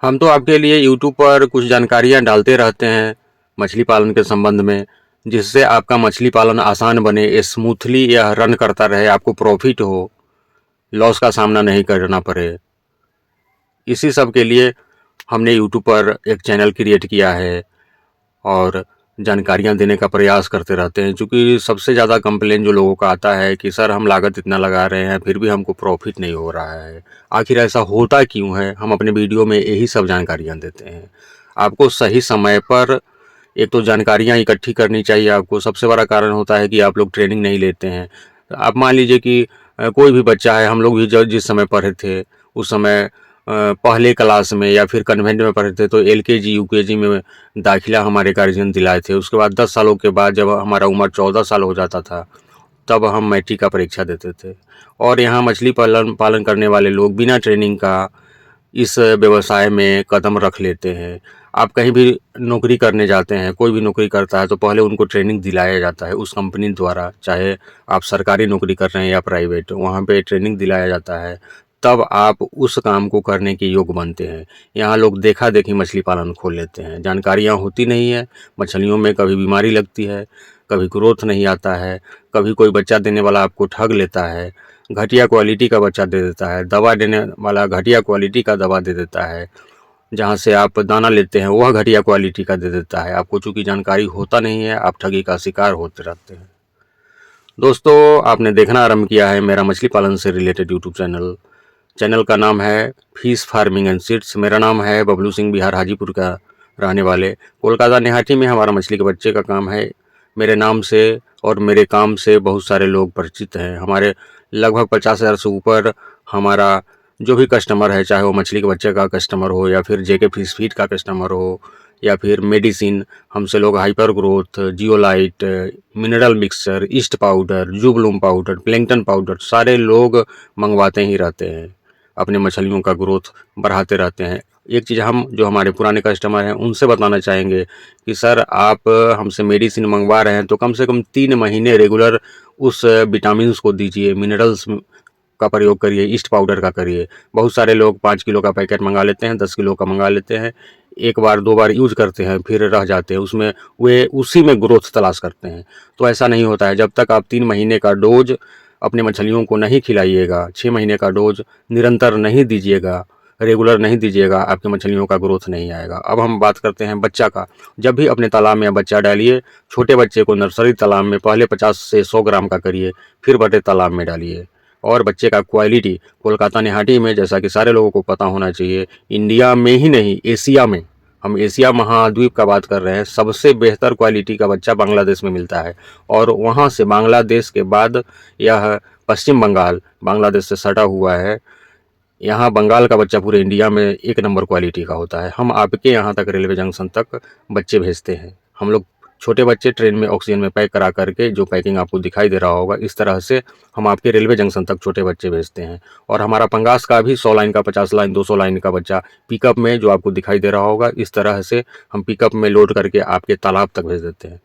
हम तो आपके लिए यूट्यूब पर कुछ जानकारियाँ डालते रहते हैं मछली पालन के संबंध में, जिससे आपका मछली पालन आसान बने, स्मूथली यह रन करता रहे, आपको प्रॉफिट हो, लॉस का सामना नहीं करना पड़े। इसी सब के लिए हमने यूट्यूब पर एक चैनल क्रिएट किया है और जानकारियाँ देने का प्रयास करते रहते हैं। चूँकि सबसे ज़्यादा कंप्लेन जो लोगों का आता है कि सर हम लागत इतना लगा रहे हैं फिर भी हमको प्रॉफिट नहीं हो रहा है, आखिर ऐसा होता क्यों है? हम अपने वीडियो में यही सब जानकारियाँ देते हैं। आपको सही समय पर एक तो जानकारियाँ इकट्ठी करनी चाहिए आपको। सबसे बड़ा कारण होता है कि आप लोग ट्रेनिंग नहीं लेते हैं। आप मान लीजिए कि कोई भी बच्चा है, हम लोग भी जिस समय पढ़े थे उस समय पहले क्लास में या फिर कन्वेंट में पढ़े थे तो एलकेजी यूकेजी में दाखिला हमारे गार्जियन दिलाए थे। उसके बाद 10 सालों के बाद जब हमारा उम्र 14 साल हो जाता था तब हम मैट्रिक का परीक्षा देते थे। और यहाँ मछली पालन करने वाले लोग बिना ट्रेनिंग का इस व्यवसाय में कदम रख लेते हैं। आप कहीं भी नौकरी करने जाते हैं, कोई भी नौकरी करता है तो पहले उनको ट्रेनिंग दिलाया जाता है उस कंपनी द्वारा, चाहे आप सरकारी नौकरी कर रहे हैं या प्राइवेट, वहाँ पे ट्रेनिंग दिलाया जाता है, तब आप उस काम को करने के योग्य बनते हैं। यहाँ लोग देखा देखी मछली पालन खोल लेते हैं, जानकारियाँ होती नहीं है, मछलियों में कभी बीमारी लगती है, कभी ग्रोथ नहीं आता है, कभी कोई बच्चा देने वाला आपको ठग लेता है, घटिया क्वालिटी का बच्चा दे देता है, दवा देने वाला घटिया क्वालिटी का दवा दे देता है, जहाँ से आप दाना लेते हैं वह घटिया क्वालिटी का दे देता है। आपको चूँकि जानकारी होता नहीं है, आप ठगी का शिकार होते रहते हैं। दोस्तों, आपने देखना आरंभ किया है मेरा मछली पालन से रिलेटेड यूट्यूब चैनल। चैनल का नाम है फिश फार्मिंग एंड सीड्स। मेरा नाम है बबलू सिंह, बिहार हाजीपुर का रहने वाले। कोलकाता निहाटी में हमारा मछली के बच्चे का काम है। मेरे नाम से और मेरे काम से बहुत सारे लोग परिचित हैं। हमारे लगभग 50,000 से ऊपर हमारा जो भी कस्टमर है, चाहे वो मछली के बच्चे का कस्टमर हो या फिर जेके फिश फीड का कस्टमर हो या फिर मेडिसिन, हमसे लोग hyper growth, zeolite, mineral mixture, yeast powder, जुबलूम पाउडर, प्लैंकटन पाउडर, सारे लोग मंगवाते ही रहते हैं, अपने मछलियों का ग्रोथ बढ़ाते रहते हैं। एक चीज़ हम जो हमारे पुराने कस्टमर हैं उनसे बताना चाहेंगे कि सर आप हमसे मेडिसिन मंगवा रहे हैं तो कम से कम 3 महीने रेगुलर उस विटामिन्स को दीजिए, मिनरल्स का प्रयोग करिए, ईस्ट पाउडर का करिए। बहुत सारे लोग 5 किलो का पैकेट मंगा लेते हैं, 10 किलो का मंगा लेते हैं, एक बार 2 बार यूज करते हैं फिर रह जाते हैं, उसमें वे उसी में ग्रोथ तलाश करते हैं। तो ऐसा नहीं होता है। जब तक आप 3 महीने का डोज अपने मछलियों को नहीं खिलाइएगा, 6 महीने का डोज निरंतर नहीं दीजिएगा, रेगुलर नहीं दीजिएगा, आपकी मछलियों का ग्रोथ नहीं आएगा। अब हम बात करते हैं बच्चा का। जब भी अपने तालाब में बच्चा डालिए, छोटे बच्चे को नर्सरी तालाब में पहले 50 से 100 ग्राम का करिए, फिर बड़े तालाब में डालिए। और बच्चे का क्वालिटी कोलकाता निहाटी में, जैसा कि सारे लोगों को पता होना चाहिए, इंडिया में ही नहीं एशिया में, हम एशिया महाद्वीप का बात कर रहे हैं, सबसे बेहतर क्वालिटी का बच्चा बांग्लादेश में मिलता है। और वहाँ से बांग्लादेश के बाद यह पश्चिम बंगाल बांग्लादेश से सटा हुआ है। यहाँ बंगाल का बच्चा पूरे इंडिया में 1 नंबर क्वालिटी का होता है। हम आपके यहाँ तक रेलवे जंक्शन तक बच्चे भेजते हैं। हम लोग छोटे बच्चे ट्रेन में ऑक्सीजन में पैक करा करके, जो पैकिंग आपको दिखाई दे रहा होगा इस तरह से, हम आपके रेलवे जंक्शन तक छोटे बच्चे भेजते हैं। और हमारा पंगास का भी 100 लाइन का, 50 लाइन, 200 लाइन का बच्चा पिकअप में, जो आपको दिखाई दे रहा होगा इस तरह से, हम पिकअप में लोड करके आपके तालाब तक भेज देते हैं।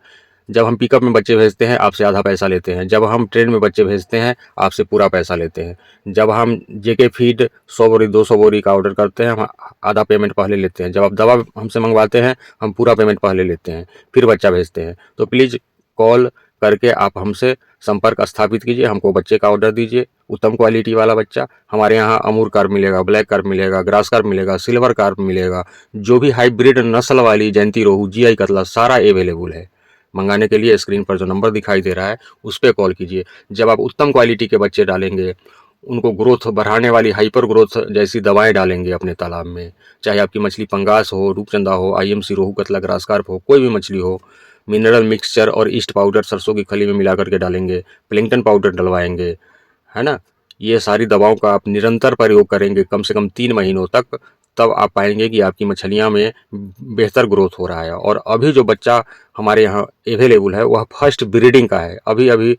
जब हम पिकअप में बच्चे भेजते हैं आपसे आधा पैसा लेते हैं, जब हम ट्रेन में बच्चे भेजते हैं आपसे पूरा पैसा लेते हैं। जब हम जेके फीड 100 बोरी 200 बोरी का ऑर्डर करते हैं, हम आधा पेमेंट पहले लेते हैं। जब आप दवा हमसे मंगवाते हैं हम पूरा पेमेंट पहले लेते हैं, फिर बच्चा भेजते हैं। तो प्लीज़ कॉल करके आप हमसे संपर्क स्थापित कीजिए, हमको बच्चे का ऑर्डर दीजिए, उत्तम क्वालिटी वाला बच्चा। हमारे यहाँ अमूर कार्प मिलेगा, ब्लैक कार्प मिलेगा, ग्रास कार्प मिलेगा, सिल्वर कार्प मिलेगा, जो भी हाइब्रिड नस्ल वाली जयंती रोहू, जीआई कतला, सारा अवेलेबल है। मंगाने के लिए स्क्रीन पर जो नंबर दिखाई दे रहा है उस पर कॉल कीजिए। जब आप उत्तम क्वालिटी के बच्चे डालेंगे, उनको ग्रोथ बढ़ाने वाली हाइपर ग्रोथ जैसी दवाएं डालेंगे अपने तालाब में, चाहे आपकी मछली पंगास हो, रूपचंदा हो, आईएमसी, रोहू, कतला, ग्रास कार्प हो, कोई भी मछली हो, मिनरल मिक्सचर और ईस्ट पाउडर सरसों की खली में मिला करके डालेंगे, प्लैंकटन पाउडर डलवाएंगे, है ना। ये सारी दवाओं का आप निरंतर प्रयोग करेंगे कम से कम 3 महीनों तक, तब आप पाएंगे कि आपकी मछलियाँ में बेहतर ग्रोथ हो रहा है। और अभी जो बच्चा हमारे यहाँ अवेलेबल है वह फर्स्ट ब्रीडिंग का है। अभी अभी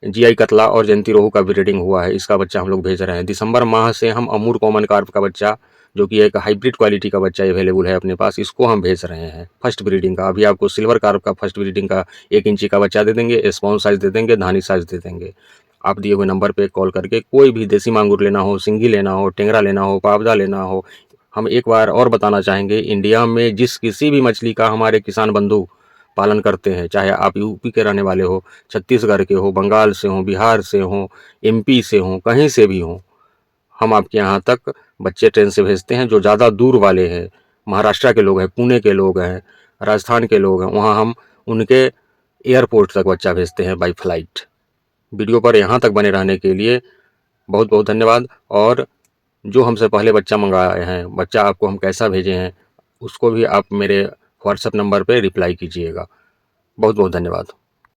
जीआई कतला और जयंती रोहू का ब्रीडिंग हुआ है, इसका बच्चा हम लोग भेज रहे हैं। दिसंबर माह से हम अमूर कॉमन कार्प का बच्चा, जो कि एक हाइब्रिड क्वालिटी का बच्चा अवेलेबल है अपने पास, इसको हम भेज रहे हैं फर्स्ट ब्रीडिंग का। अभी आपको सिल्वर कार्प का फर्स्ट ब्रीडिंग का 1 इंची का बच्चा दे देंगे, स्पॉन साइज दे देंगे, धानी साइज दे देंगे। आप दिए हुए नंबर पे कॉल करके कोई भी देसी मांगुर लेना हो, सिंगी लेना हो, टेंगरा लेना हो, पावदा लेना हो, हम एक बार और बताना चाहेंगे, इंडिया में जिस किसी भी मछली का हमारे किसान बंधु पालन करते हैं, चाहे आप यूपी के रहने वाले हो, छत्तीसगढ़ के हो, बंगाल से हो, बिहार से हो, एमपी से हो, कहीं से भी हो, हम आपके यहाँ तक बच्चे ट्रेन से भेजते हैं। जो ज़्यादा दूर वाले हैं, महाराष्ट्र के लोग हैं, पुणे के लोग हैं, राजस्थान के लोग हैं, वहाँ हम उनके एयरपोर्ट तक बच्चा भेजते हैं बाई फ्लाइट। वीडियो पर यहाँ तक बने रहने के लिए बहुत बहुत धन्यवाद। और जो हमसे पहले बच्चा मंगाए हैं, बच्चा आपको हम कैसा भेजे हैं, उसको भी आप मेरे व्हाट्सएप नंबर पे रिप्लाई कीजिएगा। बहुत बहुत धन्यवाद।